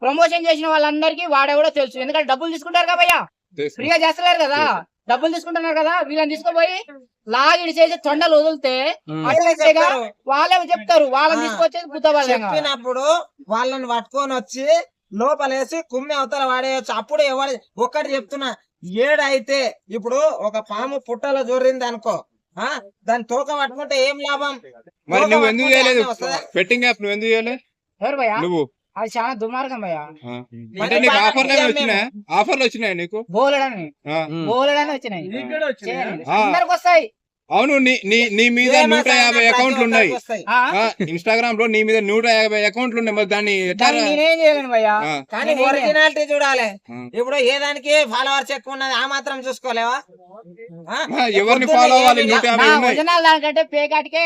Promotion చేసిన వాళ్ళందరికీ వాడెవడో తెలుసు. ఎందుకంటే డబ్బులు తీసుకుంటారు కదా భయ్యా, ఫ్రీగా చేస్తలేరు కదా, డబ్బులు తీసుకుంటున్నారు కదా. వీళ్ళని తీసుకుపోయి లాగిడి చేసి తొండలు వదిలితే వాళ్ళే చెప్తారు, వాళ్ళని తీసుకొచ్చేది బుద్ధ చెప్పినప్పుడు వాళ్ళని పట్టుకొని వచ్చి లోపలేసి కుమ్మి అవతల వాడేయచ్చు. అప్పుడు ఎవరు ఒక్కటి చెప్తున్నా, ఏడైతే ఇప్పుడు ఒక పాము పుట్టలో జొర్రింది అనుకో, దాని తోక పట్టుకుంటే ఏం లాభం? మరి నువ్వు ఎందుకు చేయలేదు బెట్టింగ్ యాప్? నువ్వు ఎందుకు చేయలేదు? ఎవరు భయ్యా? నువ్వు అది చాలా దుర్మార్గం భయ్యా. అంటే నీకు ఆఫర్లు వచ్చినాయి నీకు బోలెడని వచ్చినాయి, అందరికి వస్తాయి. అవును, నీ మీద 150 అకౌంట్లు ఉన్నాయి. ఇన్స్టాగ్రామ్ లో నీ మీద 150 అకౌంట్లు ఉన్నాయి. మరి దాన్ని నేనేం చేయలేను భయ్యా. కానీ ఒరిజినాలిటీ చూడాలి. ఇప్పుడు ఏ దానికి ఫాలోవర్స్ ఎక్కువ ఉన్నది ఆ మాత్రం చూసుకోలేవా? ఎవరిని ఫాలో అవ్వాలి? 150 ఉన్నాయి. దానికంటే పేకాటికే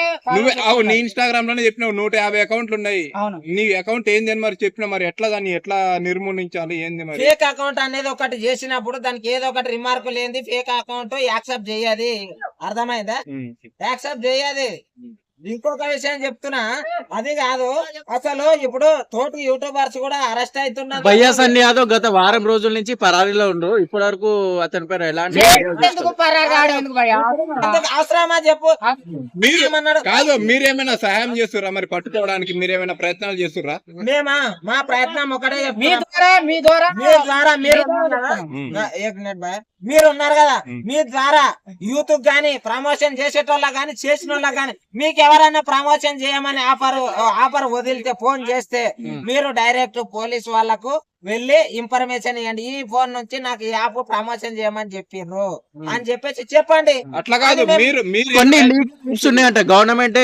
నీ ఇన్స్టాగ్రామ్ లోనే చెప్పినావు 150 అకౌంట్లు ఉన్నాయి. నీ అకౌంట్ ఏంది అని మరి చెప్పిన, మరి ఎట్లా దాన్ని ఎట్లా నిర్మూలించాలి ఏంది? మరి ఫేక్ అకౌంట్ అనేది ఒకటి చేసినప్పుడు దానికి ఏదో ఒకటి రిమార్క్ లేని ఫేక్ అకౌంట్ యాక్సెప్ట్ చేయాలి. అర్థమైందా? యాక్సెప్ట్ చేయాలి. ఇంకొక విషయం చెప్తున్నా, అది కాదు అసలు ఇప్పుడు తోటి యూట్యూబర్స్ కూడా అరెస్ట్ అవుతున్నారు. భయ్యా సన్నీ యాదవ్ గత వారం రోజుల నుంచి పరారీలో ఉండ్రు. ఇప్పటి వరకు అతని పేరు ఎలాంటి అవసరమా చెప్పు? కాదు, మీరేమైనా సహాయం చేస్తుర్రా మరి పట్టుకోవడానికి? మీరేమైనా ప్రయత్నాలు చేస్తుర్రా? మేమా మా ప్రయత్నం ఒకటే, మీ ద్వారా మీరు ఉన్నారు కదా, మీ ద్వారా యూత్ గాని ప్రమోషన్ చేసేటోళ్ళ గాని చేసిన వాళ్ళ గాని మీకు ఎవరైనా ప్రమోషన్ చేయమని ఆఫర్ వదిలితే ఫోన్ చేస్తే మీరు డైరెక్ట్ పోలీస్ వాళ్ళకు వెళ్ళి ఇన్ఫర్మేషన్ ఇవ్వండి, ఈ ఫోన్ నుంచి నాకు ఈ యాప్ ప్రమోషన్ చేయమని చెప్పిర్రు అని చెప్పేసి చెప్పండి. అట్లా కాదు, కొన్ని లీగల్స్ ఉన్నాయంట, గవర్నమెంట్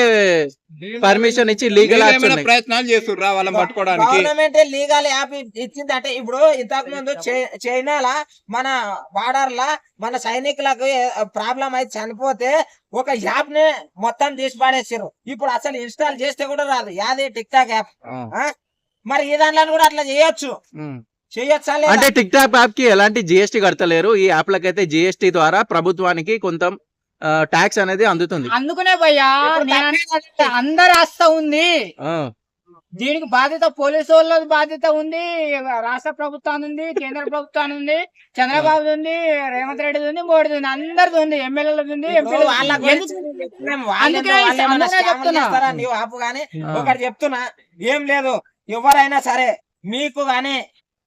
పర్మిషన్ ఇచ్చి లీగల్ ప్రయత్నాలు చేస్తుర్రా వాళ్ళని పట్టుకోవడానికి? గవర్నమెంట్ లీగల్ యాప్ ఇచ్చిందంటే, ఇప్పుడు ఇంతకు ముందు చైనాలా మన బార్డర్ లా మన సైనికులకు ప్రాబ్లం అయితే చనిపోతే ఒక యాప్ ని మొత్తం తీసి పాడేసారు. ఇప్పుడు అసలు ఇన్స్టాల్ చేస్తే కూడా రాదు, యాది టిక్ టాక్ యాప్. మరి ఈ దాంట్లో కూడా అట్లా చేయొచ్చు. అంటే టిక్ టాక్ యాప్ కి ఎలాంటి జిఎస్టీ కడతలేరు. ఈ యాప్ లకైతే జిఎస్టీ ద్వారా ప్రభుత్వానికి కొంత ట్యాక్స్ అనేది అందుతుంది. అందుకునే భయ్యా అందరు వస్తా ఉంది, దీనికి బాధ్యత పోలీసు వాళ్ళ బాధ్యత ఉంది, రాష్ట్ర ప్రభుత్వాన్ని ఉంది, కేంద్ర ప్రభుత్వాన్ని ఉంది, చంద్రబాబు ఉంది, రేవంత్ రెడ్డి ఉంది, మోడీ ఉంది, అందరిది ఉంది, ఎమ్మెల్యేలది ఉంది, ఒకటి చెప్తున్నా, ఏం లేదు, ఎవరైనా సరే మీకు గాని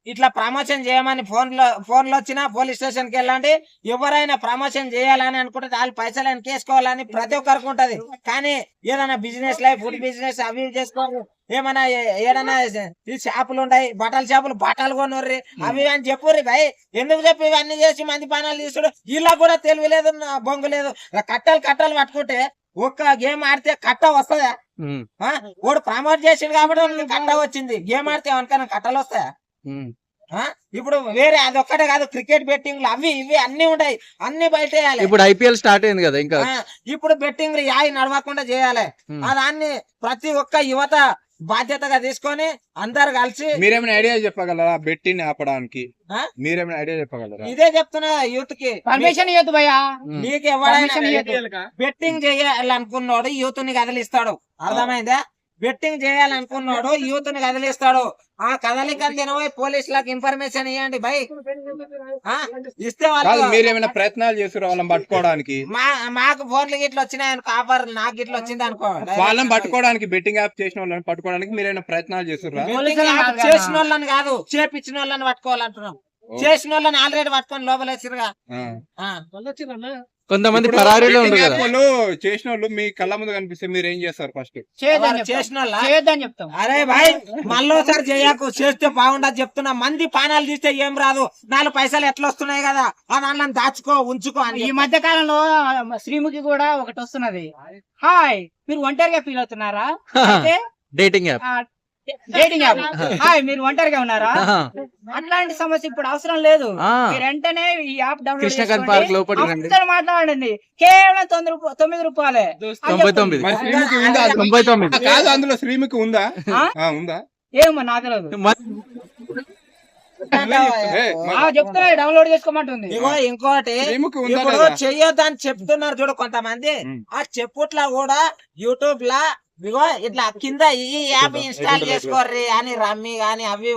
ఇట్లా ప్రమోషన్ చేయమని ఫోన్లో వచ్చినా పోలీస్ స్టేషన్ కి వెళ్ళండి. ఎవరైనా ప్రమోషన్ చేయాలని అనుకుంటే వాళ్ళు పైసలు కేసుకోవాలని ప్రతి ఒక్కరికి ఉంటది. కానీ ఏదైనా బిజినెస్ లైఫ్ ఫుడ్ బిజినెస్ అవి చేసుకోరు. ఏమైనా ఏదైనా షాపులు ఉంటాయి, బట్టల షాపులు, బట్టలు కొనుర్రి అవి అని చెప్పుర్రి భయ్. ఎందుకు చెప్పి ఇవన్నీ చేసి మంది పనాలు తీసుడు? ఇలా కూడా తెలియలేదు, బొంగు లేదు. కట్టలు పట్టుకుంటే ఒక్క గేమ్ ఆడితే కట్ట వస్తుందా? వాడు ప్రమోట్ చేసిండు కాబట్టి కట్ట వచ్చింది. గేమ్ ఆడితే ఎవరికైనా కట్టలు వస్తాయా? ఇప్పుడు వేరే అదొక్కటే కాదు, క్రికెట్ బెట్టింగ్లు అవి ఇవి అన్ని ఉంటాయి, అన్ని బయట వేయాలి. ఇప్పుడు ఐపీఎల్ స్టార్ట్ అయింది కదా, ఇంకా ఇప్పుడు బెట్టింగ్ నడవకుండా చేయాలి. దాన్ని ప్రతి ఒక్క యువత బాధ్యతగా తీసుకొని అందరు కలిసి. మీరేమైనా ఐడియా చెప్పగలరా బెట్టింగ్ ఆపడానికి? మీరేమైనా ఐడియా చెప్పగలరా? ఇదే చెప్తున్నా, యూత్ కి పర్మిషన్ ఇవ్వద్దు భయ్యా. మీకు ఎవరైనా బెట్టింగ్ చేయాలనుకున్నాడు యూత్ ని కదిలిస్తాడు. అర్థమైందా? బెట్టింగ్ చేయాలనుకున్నాడు యూత్ ని కదిలిస్తాడు. ఆ కదలికని తినబోయి పోలీసులకు ఇన్ఫర్మేషన్ ఇవ్వండి భయ్. ఇస్తే వాళ్ళు మీరేమైనా ప్రయత్నాలు చేస్తున్నారు వాళ్ళని పట్టుకోవడానికి? మాకు ఫోన్లు గిట్లా వచ్చినాయి అనుకో, ఆఫర్ నాకు గిట్లా వచ్చింది అనుకో, వాళ్ళని పట్టుకోవడానికి బెట్టింగ్ యాప్ చేసిన వాళ్ళని పట్టుకోవడానికి మీరేమైనా ప్రయత్నాలు చేస్తున్నారు? చేసిన వాళ్ళని కాదు, చేపించిన వాళ్ళని పట్టుకోవాలంటున్నాం. చేసిన వాళ్ళని ఆల్రెడీ పట్టుకొని లోపలేసిరుగా. కొంతమంది పరారీలో ఉంటారు. చేసిన వాళ్ళు మీ కళ్ళ ముందు కనిపిస్తే మీరు ఏం చేస్తారు? ఫస్ట్ చేసిన చెప్తాం. అరే భాయ్ మళ్ళీసారి చేయకు, చేస్తే బాగుండదు చెప్తున్నా. మంది పానాలు తీస్తే ఏం రాదు, 4 పైసలు ఎట్లా వస్తున్నాయి కదా, ఆ దాంట్లో దాచుకో ఉంచుకో అని. ఈ మధ్య కాలంలో శ్రీముఖి కూడా ఒకటి వస్తున్నది. హాయ్, మీరు ఒంటరిగా ఫీల్ అవుతున్నారా? డేటింగ్ యాప్ హాయ్, మీరు ఒంటరిగా ఉన్నారా? అట్లాంటి సమస్య ఇప్పుడు అవసరం లేదు. మీరు వెంటనే ఈ యాప్ డౌన్లోడ్ మాట్లాడండి. కేవలం 9 రూపాయలే. 99 కాదు, అందులో శ్రీముఖి ఉందా? ఏమో నాకు తెలియదు, చెప్తున్నా డౌన్లోడ్ చేసుకోమంటుంది. ఇంకోటి చెయ్యొద్దని చెప్తున్నారు చూడు కొంతమంది. ఆ చెప్పుట్లా కూడా యూట్యూబ్ లా ఇగో ఇట్లా కింద ఈ యాప్ ఇన్స్టాల్ చేసుకోర్రి అని రమ్మీ గాని అవి